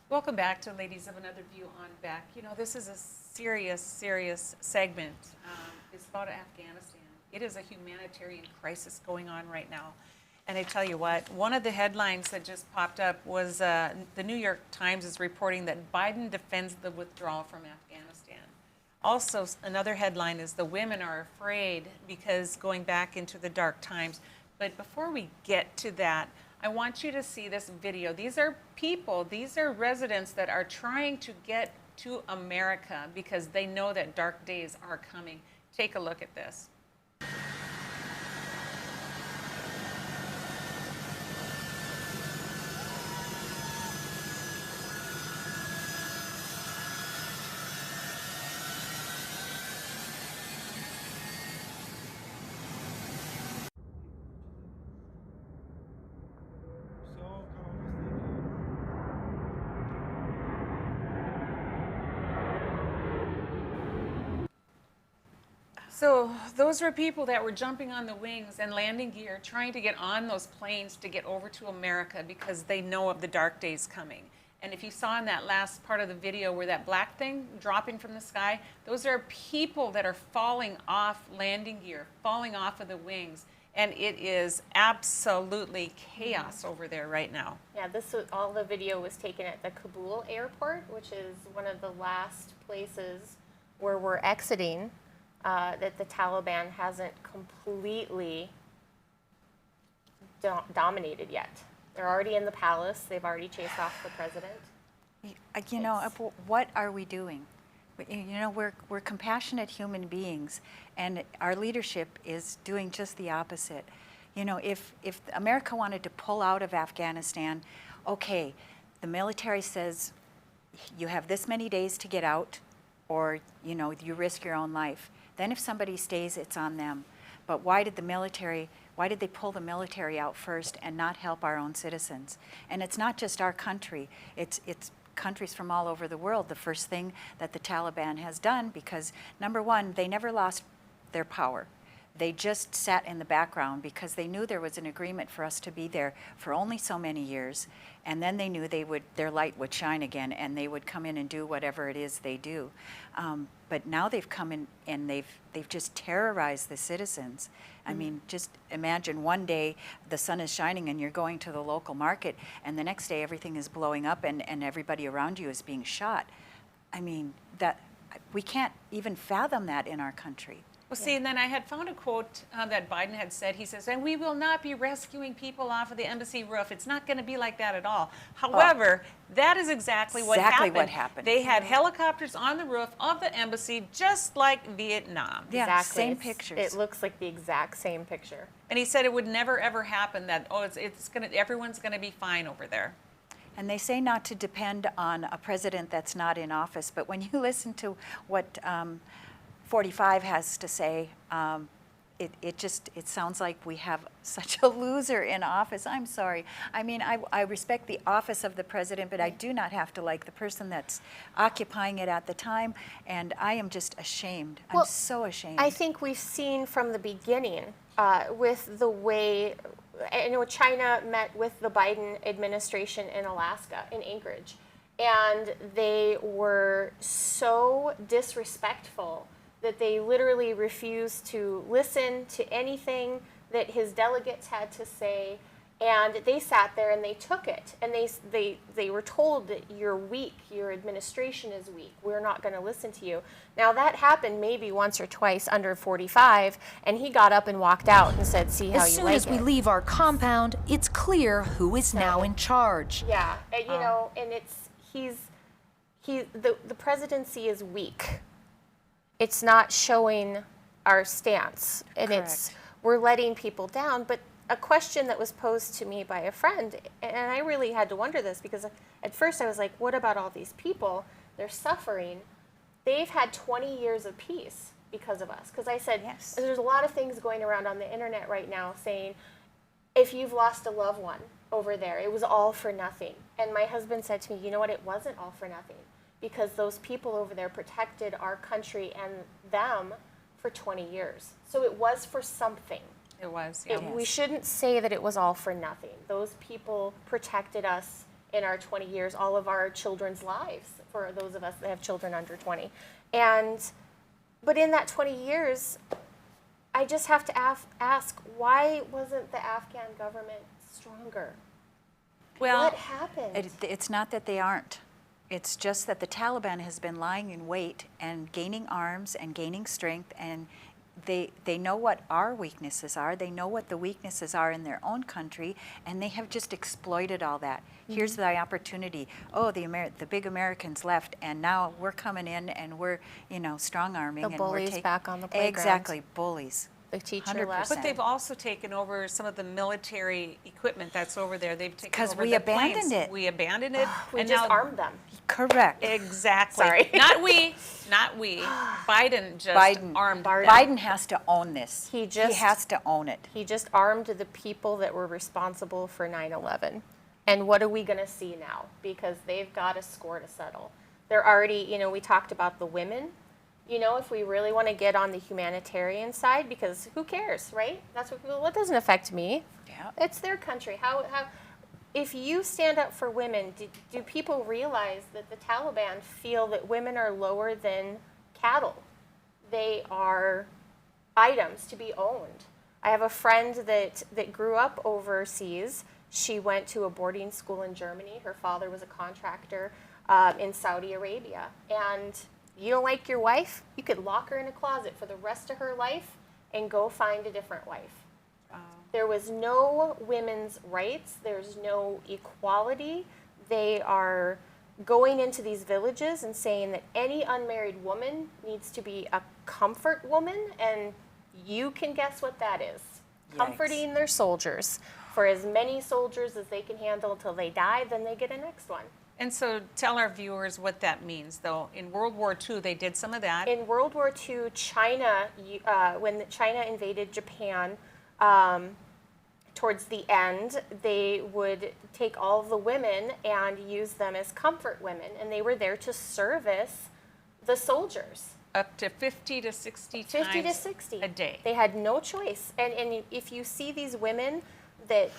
Welcome back to Ladies of Another View on Beck. You know, this is a serious segment. It's about Afghanistan. It is a humanitarian crisis going on right now. And I tell you what, one of the headlines that just popped up was the New York Times is reporting that Biden defends the withdrawal from Afghanistan. Also, another headline is the women are afraid because going back into the dark times. But before we get to that, I want you to see this video. These are people, these are residents that are trying to get to America because they know that dark days are coming. Take a look at this. So those were people that were jumping on the wings and landing gear, trying to get on those planes to get over to America because they know of the dark days coming. And if you saw in that last part of the video where that black thing dropping from the sky, those are people that are falling off landing gear, falling off of the wings. And it is absolutely chaos over there right now. Yeah, all the video was taken at the Kabul airport, which is one of the last places where we're exiting. That the Taliban hasn't completely dominated yet. They're already in the palace. They've already chased off the president. You know, what are we doing? You know, we're compassionate human beings, and our leadership is doing just the opposite. You know, if America wanted to pull out of Afghanistan, okay, the military says you have this many days to get out, or, you know, you risk your own life. Then if somebody stays, it's on them. But why did they pull the military out first and not help our own citizens? And it's not just our country, it's countries from all over the world. The first thing that the Taliban has done, because number one, they never lost their power. They just sat in the background because they knew there was an agreement for us to be there for only so many years, and then they knew their light would shine again, and they would come in and do whatever it is they do. But now they've come in and they've just terrorized the citizens. I mean, just imagine one day the sun is shining and you're going to the local market, and the next day everything is blowing up and everybody around you is being shot. I mean, that we can't even fathom that in our country. Well, see, and then I had found a quote that Biden had said. He says, and we will not be rescuing people off of the embassy roof. It's not going to be like that at all. However, that is exactly what happened. They had helicopters on the roof of the embassy, just like Vietnam. Yeah, exactly. Same pictures. It looks like the exact same picture. And he said it would never, ever happen that, everyone's going to be fine over there. And they say not to depend on a president that's not in office, but when you listen to what 45 has to say, it sounds like we have such a loser in office. I'm sorry. I mean, I respect the office of the president, but I do not have to like the person that's occupying it at the time, and I am just ashamed. I'm so ashamed. I think we've seen from the beginning with the way, I know China met with the Biden administration in Alaska, in Anchorage, and they were so disrespectful that they literally refused to listen to anything that his delegates had to say, and they sat there and they took it, and they were told that you're weak, your administration is weak, we're not going to listen to you. Now that happened maybe once or twice under 45, and he got up and walked out and said, see how you like it. As soon as we leave our compound, it's clear who is now in charge. Yeah, you know, and the presidency is weak. It's not showing our stance, and we're letting people down. But a question that was posed to me by a friend, and I really had to wonder this, because at first I was like, what about all these people? They're suffering. They've had 20 years of peace because of us. Because I said, there's a lot of things going around on the internet right now saying, if you've lost a loved one over there, it was all for nothing. And my husband said to me, you know what, it wasn't all for nothing, because those people over there protected our country and them for 20 years. So it was for something. It was, We shouldn't say that it was all for nothing. Those people protected us in our 20 years, all of our children's lives, for those of us that have children under 20. But in that 20 years, I just have to ask, why wasn't the Afghan government stronger? Well, what happened? It's not that they aren't. It's just that the Taliban has been lying in wait and gaining arms and gaining strength, and they know what our weaknesses are. They know what the weaknesses are in their own country, and they have just exploited all that. Here's the opportunity. Oh, the big Americans left, and now we're coming in and we're, strong-arming. The bullies and we're back on the playground. Exactly, bullies. The teacher 100%. left. But they've also taken over some of the military equipment that's over there. They've taken over we the abandoned planes. it. We abandoned it. We and just now, armed them. Correct. Exactly. Sorry. Not we. Biden just armed them. Biden has to own this. He has to own it. He just armed the people that were responsible for 9/11. And what are we going to see now? Because they've got a score to settle. They're already, we talked about the women. If we really want to get on the humanitarian side, because who cares, right? That's what doesn't affect me. Yeah. It's their country. How if you stand up for women, do people realize that the Taliban feel that women are lower than cattle? They are items to be owned. I have a friend that grew up overseas. She went to a boarding school in Germany. Her father was a contractor in Saudi Arabia. And you don't like your wife? You could lock her in a closet for the rest of her life and go find a different wife. There was no women's rights. There's no equality. They are going into these villages and saying that any unmarried woman needs to be a comfort woman, and you can guess what that is. Yikes. Comforting their soldiers for as many soldiers as they can handle until they die, then they get a next one. And so tell our viewers what that means, though. In World War II, they did some of that. In World War II, China, when China invaded Japan, towards the end, they would take all of the women and use them as comfort women, and they were there to service the soldiers. Up to 50 to 60 50 to times 60 a day. They had no choice. And if you see these women that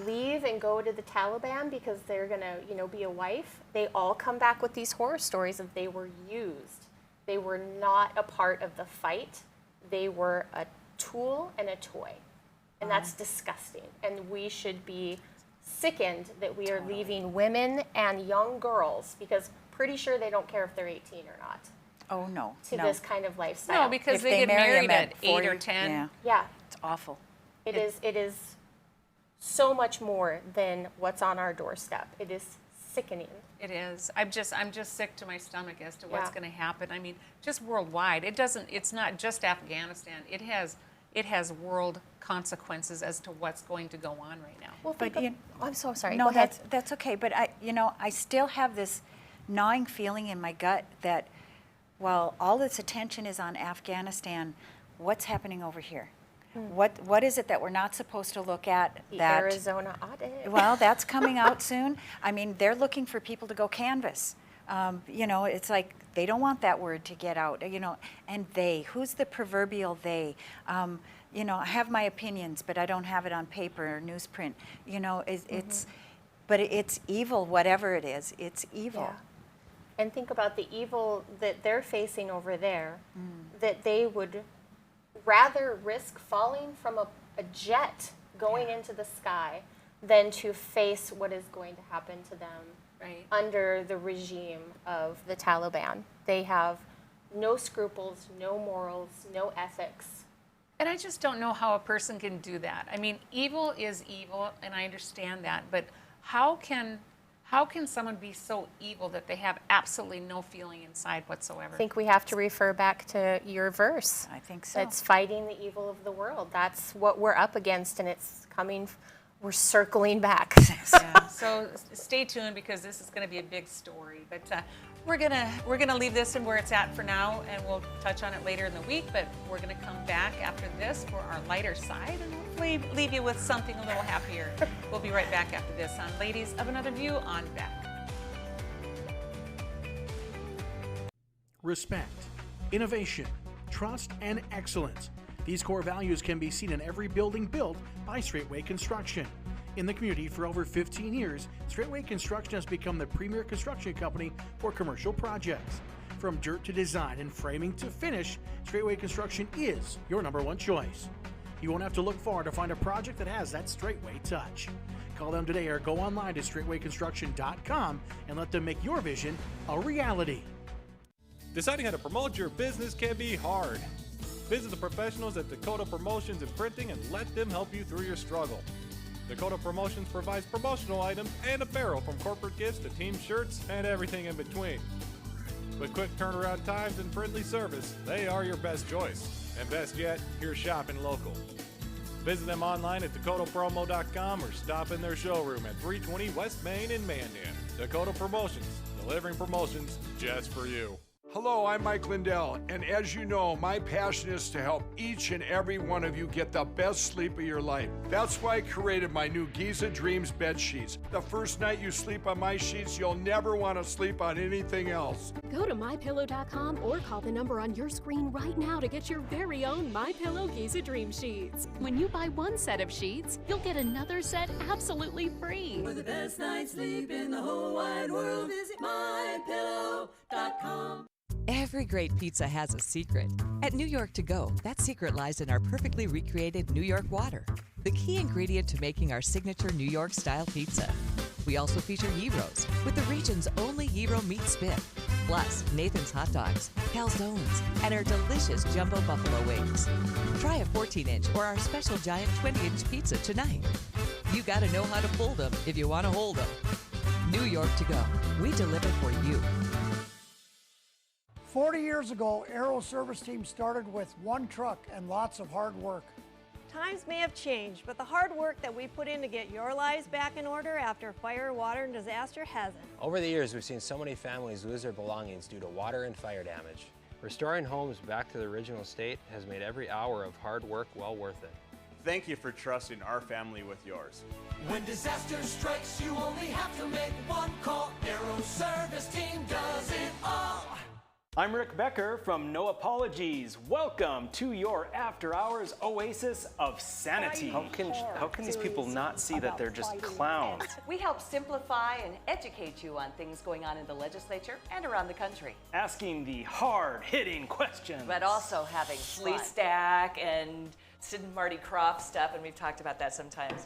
leave and go to the Taliban because they're going to, be a wife, they all come back with these horror stories of they were used. They were not a part of the fight. They were a tool and a toy. And that's disgusting. And we should be sickened that we are leaving women and young girls, because pretty sure they don't care if they're 18 or not. Oh, no. To this kind of lifestyle. No, because they get married at 8 or 10. Yeah. It's awful. It is so much more than what's on our doorstep. It is sickening. It is. I'm just sick to my stomach as to what's Yeah. going to happen. I mean, just worldwide. It's not just Afghanistan. It has world consequences as to what's going to go on right now. Well, But I'm so sorry. No, Go ahead. that's okay. But I still have this gnawing feeling in my gut that while all this attention is on Afghanistan, what's happening over here? What is it that we're not supposed to look at? The that Arizona audit. Well, that's coming out soon. I mean, they're looking for people to go canvass. It's like they don't want that word to get out. And they. Who's the proverbial they? I have my opinions, but I don't have it on paper or newsprint. But it's evil, whatever it is. It's evil. Yeah. And think about the evil that they're facing over there, that they would rather risk falling from a jet going into the sky than to face what is going to happen to them under the regime of the Taliban. They have no scruples, no morals, no ethics. And I just don't know how a person can do that. I mean, evil is evil, and I understand that, but how can someone be so evil that they have absolutely no feeling inside whatsoever? I think we have to refer back to your verse. I think so. It's fighting the evil of the world. That's what we're up against, and it's coming. We're circling back. Yeah, so stay tuned, because this is going to be a big story. But we're gonna leave this in where it's at for now, and we'll touch on it later in the week. But we're going to come back after this for our lighter side, and hopefully leave you with something a little happier. We'll be right back after this on Ladies of Another View on Beck. Respect, innovation, trust, and excellence. These core values can be seen in every building built by Straightway Construction. In the community for over 15 years, Straightway Construction has become the premier construction company for commercial projects. From dirt to design and framing to finish, Straightway Construction is your #1 choice. You won't have to look far to find a project that has that Straightway touch. Call them today or go online to straightwayconstruction.com and let them make your vision a reality. Deciding how to promote your business can be hard. Visit the professionals at Dakota Promotions and Printing and let them help you through your struggle. Dakota Promotions provides promotional items and apparel, from corporate gifts to team shirts and everything in between. With quick turnaround times and friendly service, they are your best choice. And best yet, you're shopping local. Visit them online at dakotapromo.com or stop in their showroom at 320 West Main in Mandan. Dakota Promotions, delivering promotions just for you. Hello, I'm Mike Lindell, and as you know, my passion is to help each and every one of you get the best sleep of your life. That's why I created my new Giza Dreams bed sheets. The first night you sleep on my sheets, you'll never want to sleep on anything else. Go to mypillow.com or call the number on your screen right now to get your very own MyPillow Giza Dream sheets. When you buy one set of sheets, you'll get another set absolutely free. For the best night's sleep in the whole wide world, visit mypillow.com. Every great pizza has a secret. At New York To Go, that secret lies in our perfectly recreated New York water, the key ingredient to making our signature New York-style pizza. We also feature gyros, with the region's only gyro meat spit, plus Nathan's hot dogs, calzones, and our delicious jumbo buffalo wings. Try a 14-inch or our special giant 20-inch pizza tonight. You gotta know how to fold them if you want to hold them. New York To Go, we deliver for you. 40 years ago, Aero Service Team started with one truck and lots of hard work. Times may have changed, but the hard work that we put in to get your lives back in order after fire, water, and disaster hasn't. Over the years, we've seen so many families lose their belongings due to water and fire damage. Restoring homes back to the original state has made every hour of hard work well worth it. Thank you for trusting our family with yours. When disaster strikes, you only have to make one call. Arrow Service Team does it all. I'm Rick Becker from No Apologies. Welcome to your after-hours oasis of sanity. How can these people not see that they're just clowns? We help simplify and educate you on things going on in the legislature and around the country. Asking the hard-hitting questions. But also having flea stack and Sid and Marty Croft stuff, and we've talked about that sometimes.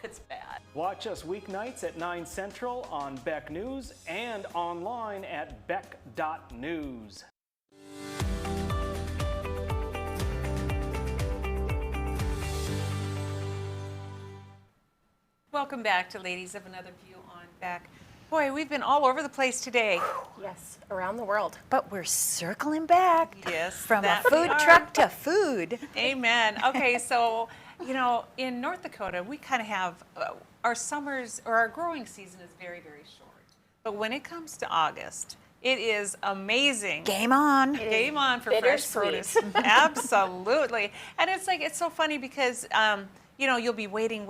It's bad. Watch us weeknights at 9 Central on Beck News and online at beck.news. Welcome back to Ladies of Another View on Beck. Boy, we've been all over the place today. Yes, around the world. But we're circling back. Yes. From a that we food are. truck to food. Amen. Okay, so, you know, in North Dakota, we kind of have our summers, or our growing season is very, very short. But when it comes to August, it is amazing. Game on. Game on for fresh produce. Absolutely. And it's like, it's so funny because, you know, you'll be waiting,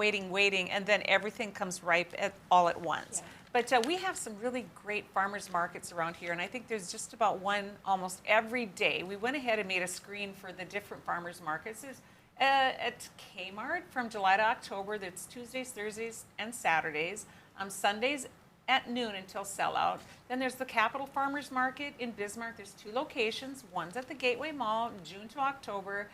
and then everything comes ripe all at once. Yeah. But we have some really great farmers markets around here, and I think there's just about one almost every day. We went ahead and made a screen for the different farmers markets. There's at Kmart from July to October. That's Tuesdays, Thursdays, and Saturdays. Sundays at noon until sellout. Then there's the Capital Farmers Market in Bismarck. There's 2 locations. One's at the Gateway Mall, June to October.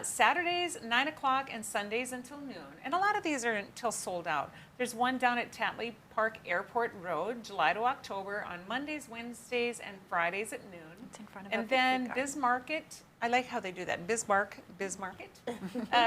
Saturdays, 9 o'clock, and Sundays until noon. And a lot of these are until sold out. There's one down at Tatley Park Airport Road, July to October, on Mondays, Wednesdays, and Fridays at noon. It's in front of and then Bismarck, I like how they do that, Bismarck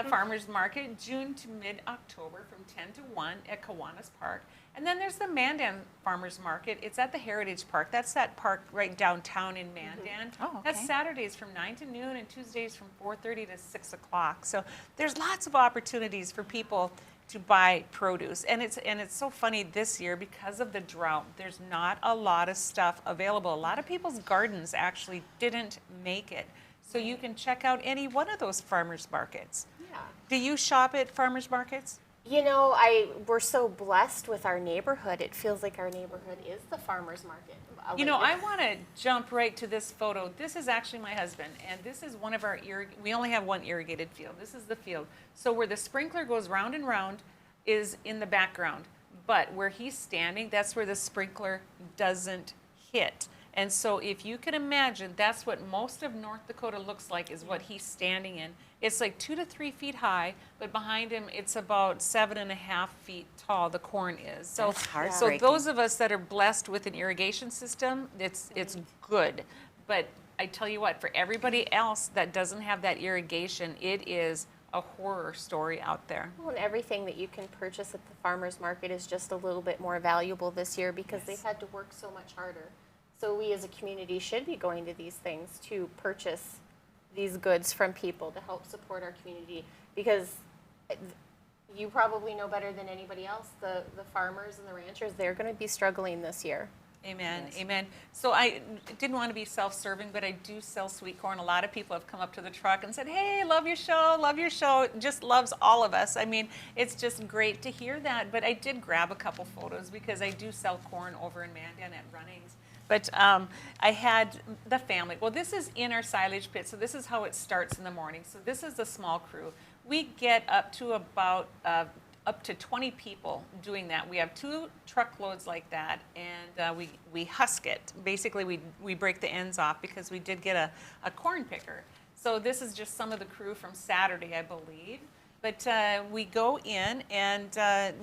Farmers Market, June to mid-October from 10 to 1 at Kiwanis Park. And then there's the Mandan Farmers Market. It's at the Heritage Park. That's that park right downtown in Mandan. Oh, okay. That's Saturdays from 9 to noon and Tuesdays from 4:30 to 6 o'clock. So there's lots of opportunities for people to buy produce. And it's so funny this year because of the drought. There's not a lot of stuff available. A lot of people's gardens actually didn't make it. So you can check out any one of those farmers markets. Yeah. Do you shop at farmers markets? You know, we're so blessed with our neighborhood. It feels like our neighborhood is the farmer's market. You know, I want to jump right to this photo. This is actually my husband, and this is one of our, we only have one irrigated field. This is the field. So where the sprinkler goes round and round is in the background. But where he's standing, that's where the sprinkler doesn't hit. And so if you can imagine, that's what most of North Dakota looks like, is what he's standing in. It's like 2 to 3 feet high, but behind him it's about 7.5 feet tall, the corn is. So, so those of us that are blessed with an irrigation system, it's good. But I tell you what, for everybody else that doesn't have that irrigation, it is a horror story out there. Well, and everything that you can purchase at the farmer's market is just a little bit more valuable this year because they've had to work so much harder. So we as a community should be going to these things to purchase these goods from people to help support our community, because you probably know better than anybody else, the farmers and the ranchers, they're going to be struggling this year. Amen, amen. So I didn't want to be self-serving, but I do sell sweet corn. A lot of people have come up to the truck and said, hey, love your show, love your show. It just loves all of us. I mean, it's just great to hear that. But I did grab a couple photos because I do sell corn over in Mandan at Runnings. But I had the family. Well, this is in our silage pit, so this is how it starts in the morning. So this is the small crew. We get up to about up to 20 people doing that. We have 2 truckloads like that, and we husk it. Basically, we break the ends off because we did get a corn picker. So this is just some of the crew from Saturday, I believe. But we go in and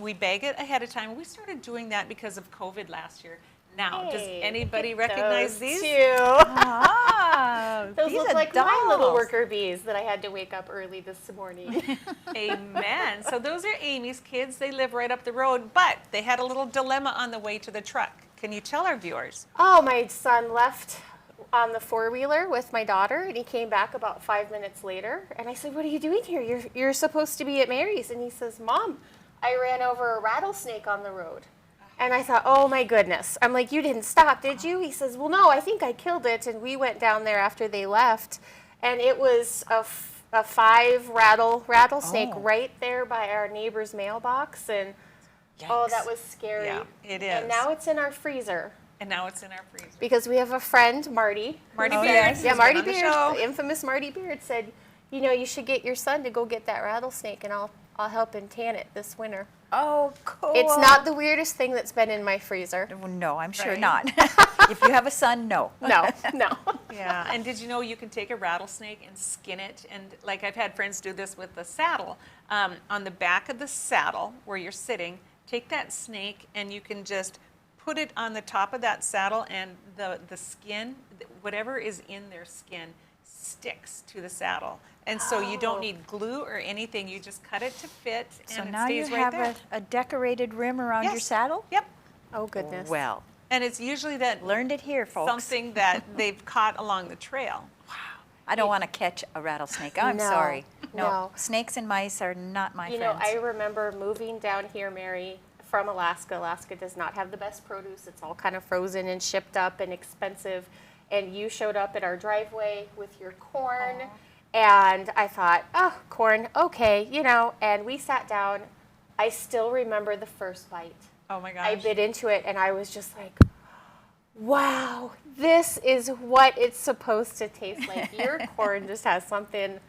we bag it ahead of time. We started doing that because of COVID last year. Now, does anybody recognize these? Ah, those look like dolls. my little worker bees that I had to wake up early this morning. Amen. So those are Amy's kids. They live right up the road, but they had a little dilemma on the way to the truck. Can you tell our viewers? Oh, my son left on the four-wheeler with my daughter, and he came back about 5 minutes later. And I said, "What are you doing here? You're supposed to be at Mary's." And he says, "Mom, I ran over a rattlesnake on the road." And I thought, oh my goodness. I'm like, "You didn't stop, did you?" He says, "Well, no, I think I killed it." And we went down there after they left, and it was a 5 rattlesnake right there by our neighbor's mailbox. And oh, that was scary. Yeah, it is. And now it's in our freezer. Because we have a friend, Marty. Marty Beard. Yes. Yeah, who's Marty been on the Beard, show. infamous Marty Beard, said, "You should get your son to go get that rattlesnake, and I'll help him tan it this winter." Oh, cool. It's not the weirdest thing that's been in my freezer. No, I'm sure Right. not. If you have a son, no. No. Yeah, and did you know you can take a rattlesnake and skin it? And like I've had friends do this with the saddle. On the back of the saddle where you're sitting, take that snake and you can just put it on the top of that saddle, and the skin, whatever is in their skin, sticks to the saddle. And so you don't need glue or anything. You just cut it to fit, and So it now you stays right there. have a decorated rim around your Yes. saddle? Yep. Oh, goodness. Well, And it's usually that learned it here, folks. something that they've caught along the trail. I don't want to catch a rattlesnake. I'm No, sorry. no. Snakes and mice are not my You friends. know, I remember moving down here, Mary, from Alaska. Alaska does not have the best produce. It's all kind of frozen and shipped up and expensive. And you showed up at our driveway with your corn. And I thought, oh, corn, okay, and we sat down. I still remember the first bite. Oh my gosh. I bit into it, and I was just like, wow, this is what it's supposed to taste like. Your corn just has something,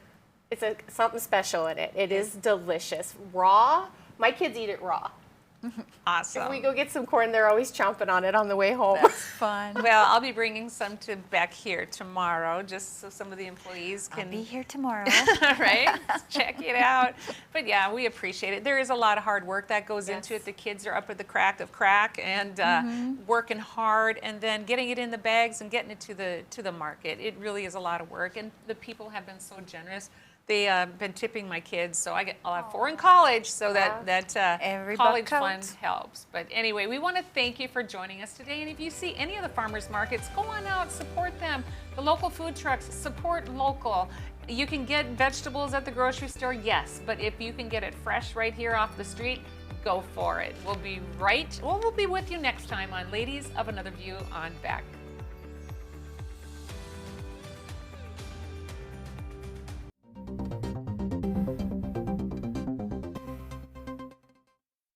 something special in it. It is delicious. Raw, my kids eat it raw. Awesome. If we go get some corn, they're always chomping on it on the way home. That's fun. Well, I'll be bringing some back here tomorrow, just so some of the employees can I'll be here tomorrow. right? Check it out. But yeah, we appreciate it. There is a lot of hard work that goes into it. The kids are up at the crack of crack and working hard, and then getting it in the bags and getting it to the market. It really is a lot of work, and the people have been so generous. They've been tipping my kids, so I'll have 4 in college, so that Every college buck fund counts. helps. But anyway, we want to thank you for joining us today. And if you see any of the farmers markets, go on out, support them. The local food trucks, support local. You can get vegetables at the grocery store, yes, but if you can get it fresh right here off the street, go for it. We'll be with you next time on Ladies of Another View on Beck.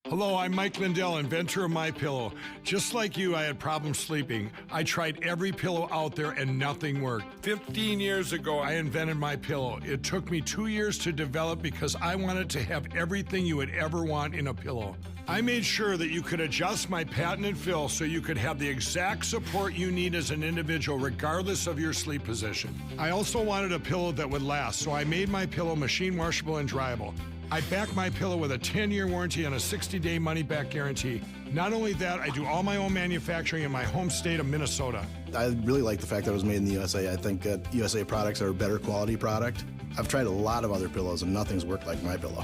Hello, I'm Mike Lindell, inventor of MyPillow. Just like you, I had problems sleeping. I tried every pillow out there and nothing worked. 15 years ago, I invented MyPillow. It took me 2 years to develop because I wanted to have everything you would ever want in a pillow. I made sure that you could adjust my patented fill so you could have the exact support you need as an individual regardless of your sleep position. I also wanted a pillow that would last, so I made MyPillow machine washable and dryable. I back MyPillow with a 10-year warranty and a 60-day money-back guarantee. Not only that, I do all my own manufacturing in my home state of Minnesota. I really like the fact that it was made in the USA. I think that USA products are a better quality product. I've tried a lot of other pillows and nothing's worked like MyPillow.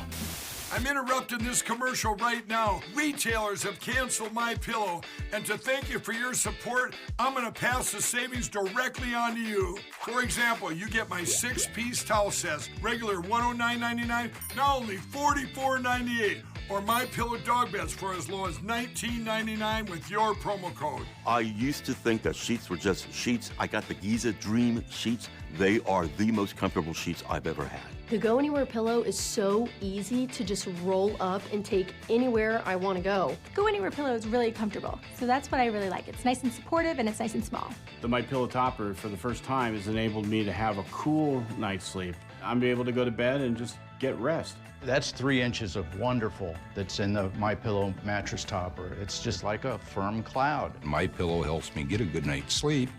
I'm interrupting this commercial right now. Retailers have canceled MyPillow, and to thank you for your support, I'm gonna pass the savings directly on to you. For example, you get my 6-piece towel sets, regular $109.99, now only $44.98, or MyPillow dog beds for as low as $19.99 with your promo code. I used to think that sheets were just sheets. I got the Giza Dream sheets. They are the most comfortable sheets I've ever had. The Go Anywhere pillow is so easy to just roll up and take anywhere I want to go. Go Anywhere pillow is really comfortable, so that's what I really like. It's nice and supportive, and it's nice and small. The MyPillow topper, for the first time, has enabled me to have a cool night's sleep. I'm able to go to bed and just get rest. That's 3 inches of wonderful that's in the MyPillow mattress topper. It's just like a firm cloud. MyPillow helps me get a good night's sleep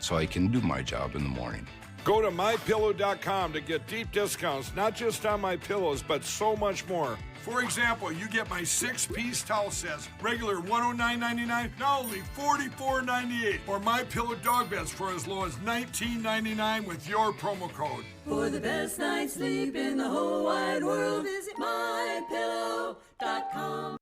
so I can do my job in the morning. Go to MyPillow.com to get deep discounts, not just on my pillows, but so much more. For example, you get my 6-piece towel sets, regular $109.99, now only $44.98, or MyPillow dog beds for as low as $19.99 with your promo code. For the best night's sleep in the whole wide world, visit MyPillow.com.